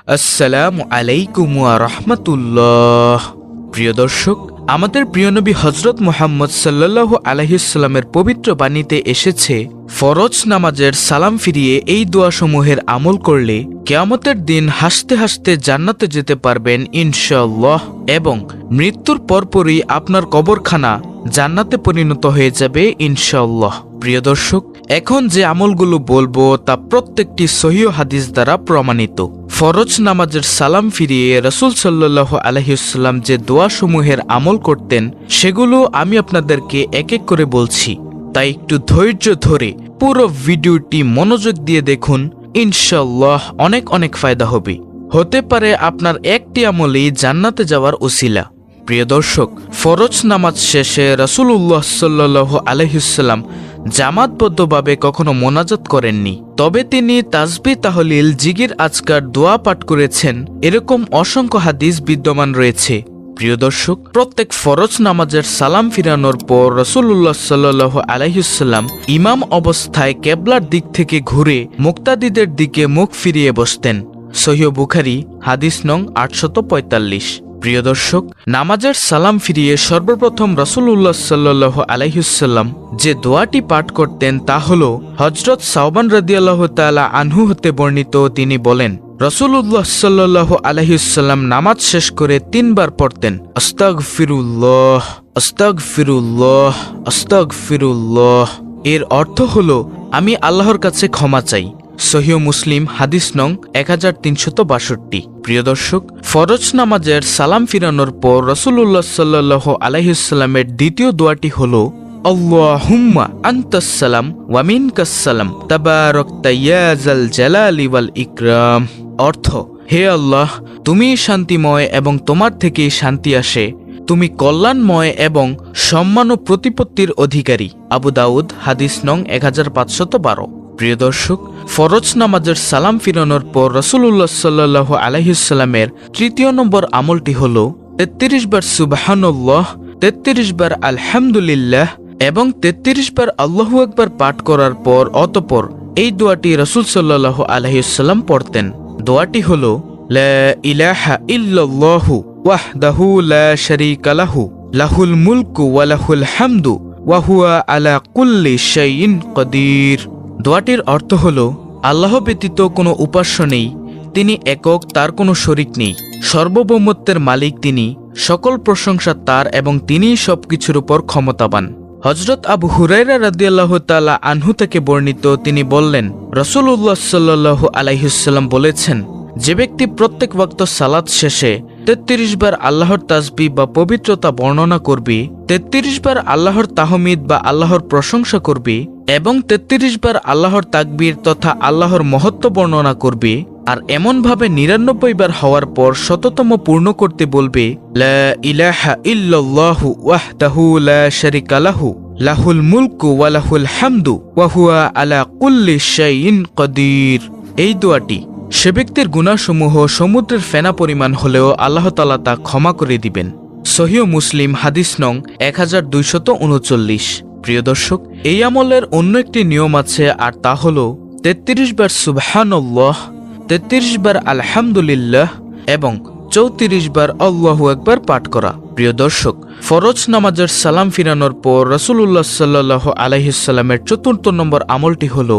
আসসালামু আলাইকুম ওয়া রাহমাতুল্লাহ। প্রিয় দর্শক, আমাদের প্রিয় নবী হযরত মুহাম্মদ সাল্লাল্লাহু আলাইহি ওয়াসাল্লামের পবিত্র বাণীতে এসেছে, ফরজ নামাজের সালাম ফিরিয়ে এই দোয়াসমূহের আমল করলে কিয়ামতের দিন হাসতে হাসতে জান্নাতে যেতে পারবেন ইনশাআল্লাহ, এবং মৃত্যুর পরপরই আপনার কবরখানা জান্নাতে পরিণত হয়ে যাবে ইনশাআল্লাহ। প্রিয় দর্শক, এখন যে আমলগুলো বলবো তা প্রত্যেকটি সহিহ হাদিস দ্বারা প্রমাণিত। ফরজ নামাজের সালাম ফিরিয়ে রাসূল সাল্লাল্লাহু আলাইহি ওয়াসাল্লাম যে দোয়াসমূহের আমল করতেন সেগুলো আমি আপনাদেরকে এক এক করে বলছি, তাই একটু ধৈর্য ধরে পুরো ভিডিওটি মনোযোগ দিয়ে দেখুন, ইনশাআল্লাহ অনেক অনেক ফায়দা হবে। হতে পারে আপনার একটি আমলেই জান্নাতে যাওয়ার উসিলা। প্রিয় দর্শক, ফরজ নামাজ শেষে রাসূলুল্লাহ সাল্লাল্লাহু আলাইহি ওয়াসাল্লাম জামাতবদ্ধভাবে কখনো মোনাজাত করেননি, তবে তিনি তাসবিহ, তাহলিল, জিকির, আজকার, দোয়া পাঠ করেছেন। এরকম অসংখ্য হাদিস বিদ্যমান রয়েছে। প্রিয় দর্শক, প্রত্যেক ফরজ নামাজের সালাম ফিরানোর পর রাসূলুল্লাহ সাল্লাল্লাহু আলাইহি ওয়াসাল্লাম ইমাম অবস্থায় কিবলার দিক থেকে ঘুরে মুক্তাদিদের দিকে মুখ ফিরিয়ে বসতেন। সহিহ বুখারী হাদিস নং 845। প্রিয় দর্শক, নামাজের সালাম ফিরিয়ে সর্বপ্রথম রাসূলুল্লাহ সাল্লাল্লাহু আলাইহি ওয়াসাল্লাম যে দোয়াটি পাঠ করতেন তা হল হযরত সাওবান রাদিয়াল্লাহু তাআলা আনহু হতে বর্ণিত। তিনি বলেন, রাসূলুল্লাহ সাল্লাল্লাহু আলাইহি ওয়াসাল্লাম নামাজ শেষ করে 3 বার পড়তেন, আস্তাগফিরুল্লাহ, আস্তাগফিরুল্লাহ, আস্তাগফিরুল্লাহ। এর অর্থ হল আমি আল্লাহর কাছে ক্ষমা চাই। সহিহ মুসলিম হাদিস নং 1362। প্রিয় দর্শক, ফরজ নামাজের সালাম ফিরানোর পর রাসূলুল্লাহ সাল্লাল্লাহু আলাইহি ওয়াসাল্লামের দ্বিতীয় দোয়াটি হলো আল্লাহুম্মা আনতাস সালাম ওয়া মিনকাস সালাম তাবারাকতা ইয়া যাল জালালি ওয়াল ইকরাম। অর্থ, হে আল্লাহ, তুমি শান্তিময় এবং তোমার থেকেই শান্তি আসে, তুমি কল্যাণময় এবং সম্মান ও প্রতিপত্তির অধিকারী। আবু দাউদ হাদিস নং 1512। প্রিয় দর্শক, ফরজ নামাজের সালাম ফিরানোর পর রাসূলুল্লাহ সাল্লাল্লাহু আলাইহি ওয়াসাল্লামের তৃতীয় নম্বর আমলটি হল 33 বার সুবহানাল্লাহ, 33 বার আলহামদুলিল্লাহ এবং 33 বার আল্লাহু আকবার পাঠ করার পর অতঃপর এই দোয়াটি রাসূল সাল্লাল্লাহু আলাইহি ওয়াসাল্লাম পড়তেন। দোয়াটি হল লা ইলাহা ইল্লাল্লাহু ওয়াহদাহু লা শারীকা লাহু লাহুল মুলকু ওয়া লাহুল হামদু ওয়া হুয়া আলা কুল্লি শাইইন কাদির। দোয়াটির অর্থ হল, আল্লাহ ব্যতীত কোনো উপাস্য নেই, তিনি একক, তার কোনো শরিক নেই, সর্বভৌমত্বের মালিক তিনি, সকল প্রশংসা তার এবং তিনিই সবকিছুর উপর ক্ষমতাবান। হযরত আবু হুরায়রা রাদিয়াল্লাহু তাআলা আনহু থেকে বর্ণিত, তিনি বললেন, রাসূলুল্লাহ সাল্লাল্লাহু আলাইহি ওয়াসাল্লাম বলেছেন, যে ব্যক্তি প্রত্যেক ওয়াক্ত সালাত শেষে 33 বার আল্লাহর তাসবিহ বা পবিত্রতা বর্ণনা করবে, 33 বার আল্লাহর তাহমিদ বা আল্লাহর প্রশংসা করবে এবং 33 বার আল্লাহর তাকবীর তথা আল্লাহর মহত্ব বর্ণনা করবে, আর এমনভাবে 99 বার হওয়ার পর শততম পূর্ণ করতে বলবে, লা ইলাহা ইল্লাল্লাহু ওয়াহদাহু লা শারীকা লাহু লাহুল মুলকু ওয়া লাহুল হামদু ওয়া হুয়া আলা কুল্লি শাইইন কাদির। এই দোয়াটি সে ব্যক্তির গুনাহসমূহ সমুদ্রের ফেনা পরিমাণ হলেও আল্লাহ তাআলা তা ক্ষমা করে দিবেন। সহিহ মুসলিম হাদিস নং 1239। প্রিয় দর্শক, এই আমলের অন্য একটি নিয়ম আছে, আর তা হল 33 বার সুবহানাল্লাহ, 33 বার আলহামদুলিল্লাহ এবং 34 বার আল্লাহু আকবার পাঠ করা। প্রিয় দর্শক, ফরজ নামাজের সালাম ফিরানোর পর রাসূলুল্লাহ সাল্লাল্লাহু আলাইহি ওয়াসাল্লামের 4র্থ নম্বর আমলটি হল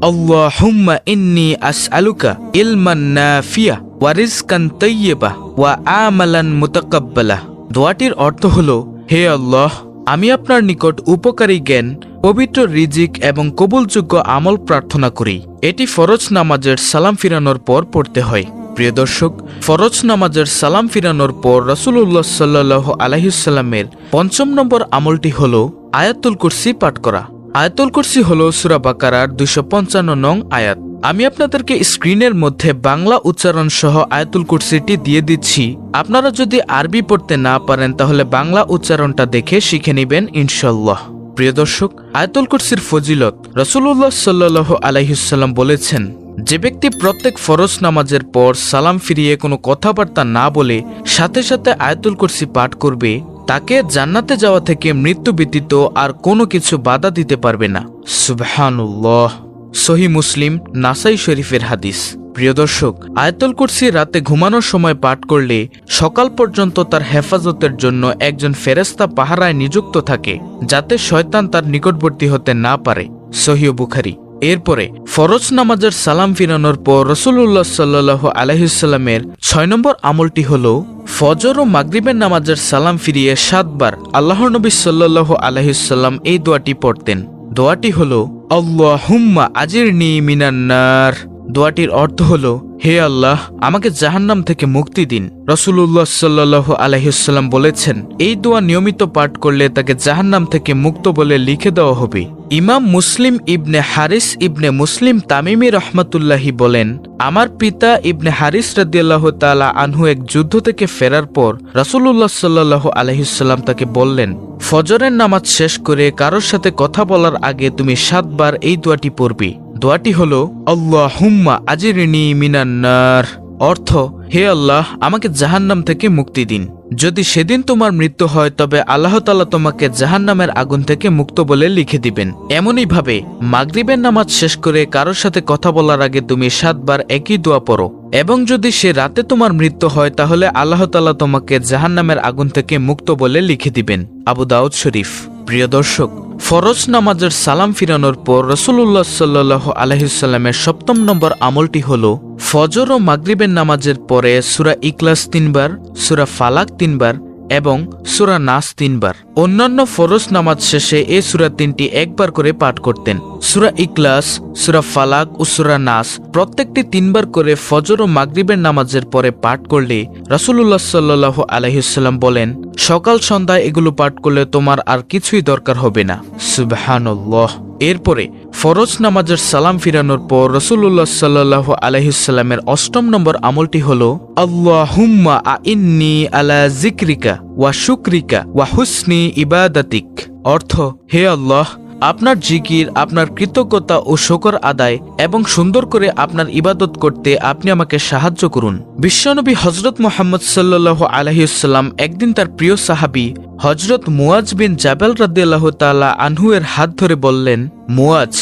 আল্লাহুম্মা ইন্নী আসআলুকা ইলমান নাফিয়া ওয়া রিজকান তাইয়্যিবা ওয়া আমালান মুতাকাব্বালা। দোয়াটির অর্থ হল, হে আল্লাহ, আমি আপনার নিকট উপকারী জ্ঞান, পবিত্র রিজিক এবং কবুলযোগ্য আমল প্রার্থনা করি। এটি ফরজ নামাজের সালাম ফিরানোর পর পড়তে হয়। প্রিয় দর্শক, ফরজ নামাজের সালাম ফিরানোর পর রাসূলুল্লাহ সাল্লাল্লাহু আলাইহি ওয়াসাল্লামের 5ম নম্বর আমলটি হল আয়াতুল কুরসি পাঠ করা। আয়াতুল কুরসি হল সূরা বাকারার 255 নং আয়াত। আমি আপনাদেরকে স্ক্রিনের মধ্যে বাংলা উচ্চারণ সহ আয়াতুল কুরসিটি দিয়ে দিচ্ছি। আপনারা যদি আরবি পড়তে না পারেন তাহলে বাংলা উচ্চারণটা দেখে শিখে নেবেন ইনশাআল্লাহ। প্রিয় দর্শক, আয়াতুল কুরসির ফজিলত রাসূলুল্লাহ সাল্লাল্লাহু আলাইহি ওয়াসাল্লাম বলেছেন, যে ব্যক্তি প্রত্যেক ফরজ নামাজের পর সালাম ফিরিয়ে কোনো কথাবার্তা না বলে সাথে সাথে আয়াতুল কুরসি পাঠ করবে, তাকে জান্নাতে যাওয়া থেকে মৃত্যু ব্যতীত আর কোনো কিছু বাধা দিতে পারবে না। সুবহানাল্লাহ। সহি মুসলিম, নাসাই শরীফের হাদিস। প্রিয় দর্শক, আয়াতুল কুরসি রাতে ঘুমানোর সময় পাঠ করলে সকাল পর্যন্ত তার হেফাজতের জন্য একজন ফেরেশতা পাহারায় নিযুক্ত থাকে, যাতে শয়তান তার নিকটবর্তী হতে না পারে। সহিহ বুখারী। এরপরে ফরজ নামাজের সালাম ফিরানোর পর রাসূলুল্লাহ সাল্লাল্লাহু আলাইহি ওয়াসাল্লামের ৬ নম্বর আমলটি হলো ফজর ও মাগরিবের নামাজের সালাম ফিরিয়ে ৭ বার আল্লাহর নবী সাল্লাল্লাহু আলাইহি ওয়াসাল্লাম এই দোয়াটি পড়তেন। দোয়াটি হলো আল্লাহুম্মা আজিরনি মিনান নার। দোয়াটির অর্থ হলো, হে আল্লাহ, আমাকে জাহান্নাম থেকে মুক্তি দিন। রাসূলুল্লাহ সাল্লাল্লাহু আলাইহি ওয়াসাল্লাম বলেছেন, এই দোয়া নিয়মিত পাঠ করলে তাকে জাহান্নাম থেকে মুক্ত বলে লিখে দেওয়া হবে। ইমাম মুসলিম ইবনে হারিস ইবনে মুসলিম তামিমি রহমাতুল্লাহি বলেন, আমার পিতা ইবনে হারিস রাদিয়াল্লাহু তাআলা আনহু এক যুদ্ধ থেকে ফেরার পর রাসূলুল্লাহ সাল্লাল্লাহু আলাইহি ওয়াসাল্লাম তাকে বললেন, ফজরের নামাজ শেষ করে কারোর সাথে কথা বলার আগে তুমি ৭ বার এই দোয়াটি পড়বে। দোয়াটি হলো আল্লাহুম্মা আজিরনি মিনান নার। অর্থ, হে আল্লাহ, আমাকে জাহান্নাম থেকে মুক্তি দিন। যদি সেদিন তোমার মৃত্যু হয় তবে আল্লাহ তাআলা তোমাকে জাহান্নামের আগুন থেকে মুক্ত বলে লিখে দিবেন। এমনই ভাবে মাগরিবের নামাজ শেষ করে কারোর সাথে কথা বলার আগে তুমি ৭ বার একই দোয়া পড়ো, এবং যদি সে রাতে তোমার মৃত্যু হয় তাহলে আল্লাহ তাআলা তোমাকে জাহান্নামের আগুন থেকে মুক্ত বলে লিখে দিবেন। আবু দাউদ শরীফ। প্রিয় দর্শক, ফরজ নামাজের সালাম ফিরানোর পর রাসূলুল্লাহ সাল্লাল্লাহু আলাইহি ওয়াসাল্লামের ৭ম নম্বর আমলটি হলো ফজর ও মাগরিবের নামাজের পরে সূরা ইখলাস ৩ বার, সূরা ফালাক ৩ বার এবং সূরা নাস ৩ বার। অন্যান্য ফরজ নামাজ শেষে এই সূরা ৩টি একবার করে পাঠ করতেন। সূরা ইখলাস, সূরা ফালাক ও সূরা নাস প্রত্যেকটি ৩ বার করে ফজর ও মাগরিবের নামাজের পরে পাঠ করলে রাসূলুল্লাহ সাল্লাল্লাহু আলাইহি ওয়াসাল্লাম বলেন, সকাল সন্ধ্যায় এগুলো পাঠ করলে তোমার আর কিছুই দরকার হবে না। সুবহানাল্লাহ। এরপরে ফরজ নামাজের সালাম ফিরানোর পর রাসূলুল্লাহ সাল্লাল্লাহু আলাইহি ওয়াসাল্লামের ৮ম নম্বর আমলটি হলো আল্লাহুম্মা আইন্নি আলা যিকরিকা ওয়া শুকরিকা ওয়া হুসনি ইবাদাতিক। অর্থ, হে আল্লাহ, আপনার জিকির, আপনার কৃতজ্ঞতা ও শুকর আদায় এবং সুন্দর করে আপনার ইবাদত করতে আপনি আমাকে সাহায্য করুন। বিশ্বনবী হযরত মুহাম্মদ সাল্লাল্লাহু আলাইহি ওয়াসাল্লাম একদিন তার প্রিয় সাহাবী হযরত মুয়াজ বিন জাবাল রাদিয়াল্লাহু তাআলা আনহু এর হাত ধরে বললেন, মুয়াজ,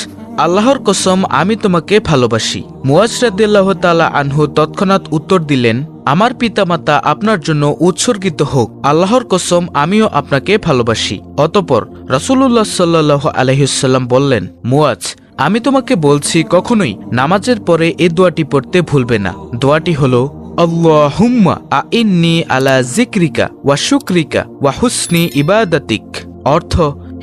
আল্লাহর কসম আমি তোমাকে ভালোবাসি। মুয়াজ রাদিয়াল্লাহু তাআলা আনহু তৎক্ষণাৎ উত্তর দিলেন, আমার পিতামাতা আপনার জন্য উৎসর্গিত হোক, আল্লাহর কসম আমিও আপনাকে ভালোবাসি। অতঃপর রাসূলুল্লাহ সাল্লাল্লাহু আলাইহি ওয়াসাল্লাম বললেন, মুয়াজ, আমি তোমাকে বলছি কখনোই নামাজের পরে এই দোয়াটি পড়তে ভুলবে না। দোয়াটি হলো আল্লাহুম্মা আইন্নি আলা যিকরিকা ওয়া শুকরিকা ওয়া হুসনি ইবাদাতিক। অর্থ,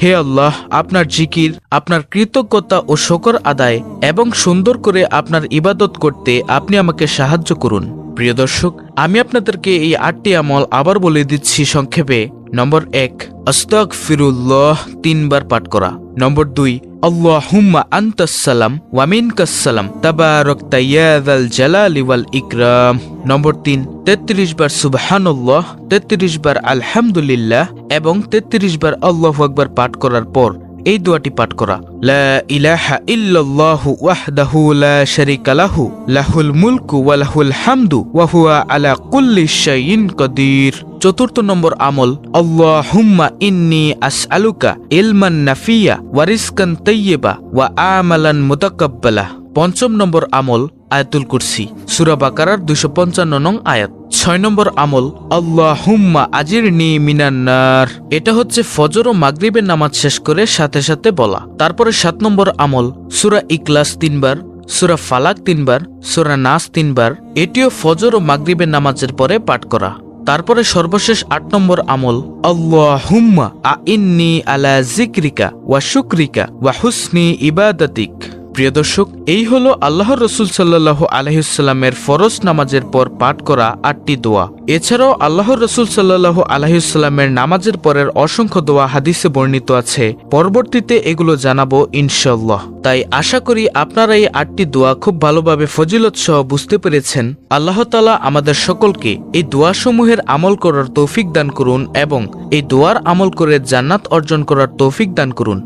হে আল্লাহ, আপনার জিকির, আপনার কৃতজ্ঞতা ও শুকর আদায় এবং সুন্দর করে আপনার ইবাদত করতে আপনি আমাকে সাহায্য করুন। প্রিয় দর্শক, আমি আপনাদেরকে এই ৮টি আমল আবার বলে দিচ্ছি সংক্ষেপে। নম্বর ১, আস্তাগফিরুল্লাহ ৩ বার পাঠ করা। নম্বর ২, আল্লাহুম্মা আনতাস সালাম ওয়া মিনকাস সালাম তাবারাকতা ইয়া যাল জালালি ওয়াল ইকরাম। নম্বর ৩, ৩৩ বার সুবহানাল্লাহ, ৩৩ বার আলহামদুলিল্লাহ এবং ৩৩ বার আল্লাহু আকবার পাঠ করার পর এই দোয়াটি পাঠ করা, লা ইলাহা ইল্লাল্লাহু ওয়াহদাহু লা শারীকা লাহু লাহুল মুলকু ওয়া লাহুল হামদু ওয়া হুয়া আলা কুল্লি শাইইন কাদির। ৪র্থ নম্বর আমল, আল্লাহুম্মা ইন্নী আসআলুকা ইলমান নাফিয়া ওয়া রিজকান তাইয়্যিবা ওয়া আমালান মুতাকাব্বালা। ৫ম নম্বর আমল, আয়াতুল কুরসি, সূরা বাকারার ২৫৫ নং আয়াত। ৬ নম্বর আমল, আল্লাহুম্মা আজিরনি মিনান নার। এটা হচ্ছে ফজর ও মাগরিবের নামাজ শেষ করে সাথে সাথে বলা। তারপরে ৭ নম্বর আমল, সূরা ইখলাস ৩ বার, সূরা ফালাক ৩ বার, সূরা নাস ৩ বার। এটিও ফজর ও মাগরিবের নামাজের পরে পাঠ করা। তারপরে সর্বশেষ ৮ নম্বর আমল, আল্লাহুম্মা আইন্নি আলা যিকরিকা ওয়া শুকরিকা ওয়া হুসনি ইবাদাতিক। প্রিয় দর্শক, এই হলো আল্লাহর রাসূল সাল্লাল্লাহু আলাইহি ওয়াসাল্লামের ফরজ নামাজের পর পাঠ করা ৮টি দোয়া। এছাড়াও আল্লাহর রাসূল সাল্লাল্লাহু আলাইহি ওয়াসাল্লামের নামাজের পরের অসংখ্য দোয়া হাদিসে বর্ণিত আছে। পরবর্তীতে এগুলো জানাবো ইনশাআল্লাহ। তাই আশা করি আপনারা এই ৮টি দোয়া খুব ভালোভাবে ফজিলত সহ বুঝতে পেরেছেন। আল্লাহ তাআলা আমাদের সকলকে এই দোয়াসমূহের আমল করার তৌফিক দান করুন এবং এই দোয়ার আমল করে জান্নাত অর্জন করার তৌফিক দান করুন।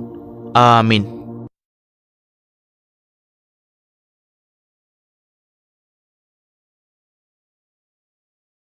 আমিন।